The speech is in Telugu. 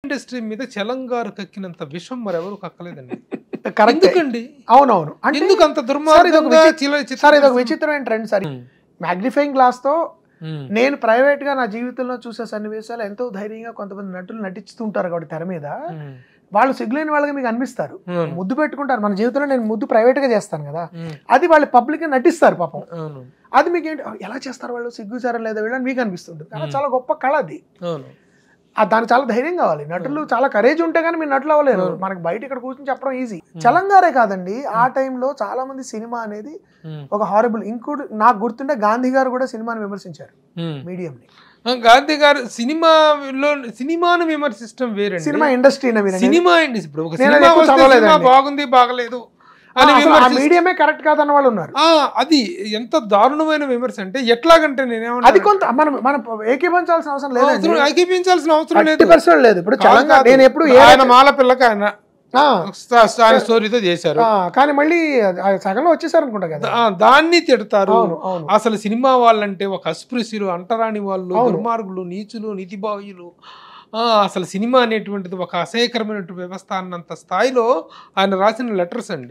ఇండస్ట్రీ మీద చలంగారు కక్కినంత విషం మరెవరు కక్కలేదండి. కరెక్ట్ ఎందుకండి? అవునవును. అంటే ఎందుకు అంత దుర్మార్గంగా సార్ ఇది ఒక విచిత్రమైన ట్రెండ్ సార్. మ్యాగ్నిఫైయింగ్ గ్లాస్ తో నేను ప్రైవేట్ గా నా జీవితంలో చూసే సన్నివేశాలు ఎంతో ధైర్యంగా కొంతమంది నటులు నటిస్తుంటారు కాబట్టి తెర మీద వాళ్ళు సిగ్గులేని వాళ్ళగా మీకు అనిపిస్తారు, ముద్దు పెట్టుకుంటారు. మన జీవితంలో నేను ముద్దు ప్రైవేట్ గా చేస్తాను కదా, అది వాళ్ళు పబ్లిక్ గా నటిస్తారు పాపం. అది మీకు ఏంటి ఎలా చేస్తారు వాళ్ళు, సిగ్గుచారం లేదా వీళ్ళని మీకు అనిపిస్తుంటుంది. కానీ చాలా గొప్ప కళ అది. దానికి చాలా ధైర్యం కావాలి, నటులు చాలా కరేజ్ ఉంటే కానీ మీరు నటులు అవ్వలేరు. మనకి బయట ఇక్కడ కూర్చొని చెప్పడం ఈజీ. చలంగారే కాదండి, ఆ టైంలో చాలా మంది సినిమా అనేది ఒక హారబుల్. ఇంకోటి నాకు గుర్తుంటే గాంధీ గారు కూడా సినిమాని విమర్శించారు, మీడియంని. గాంధీ గారు సినిమాను విమర్శించడం వేరే, సినిమా ఇండస్ట్రీ సినిమా ఇప్పుడు ఒక సినిమా బాగుంది బాగలేదు మీడియమే కరెక్ట్ కాదన్న వాళ్ళు ఉన్నారు. అది ఎంత దారుణమైన విమర్శ అంటే ఎట్లాగంటే నేనేమన్నా అది కొంత మనం ఏకీపించాల్సిన అవసరం లేదు, ఏకీపించాల్సిన అవసరం లేదు. ఇప్పుడు నేను ఎప్పుడు ఆయన మాల పిల్లకి ఆయన స్టోరీతో చేశారు కానీ మళ్ళీ సగంలో వచ్చేసారు అనుకుంటా కదా, దాన్ని తిడతారు. అసలు సినిమా వాళ్ళంటే ఒక అస్పృశ్యులు, అంటరాని వాళ్ళు, దుర్మార్గులు, నీచులు, నీతిబాహుయులు, అసలు సినిమా అనేటువంటిది ఒక అసహ్యకరమైనటువంటి వ్యవస్థ అన్నంత స్థాయిలో ఆయన రాసిన లెటర్స్ అండి.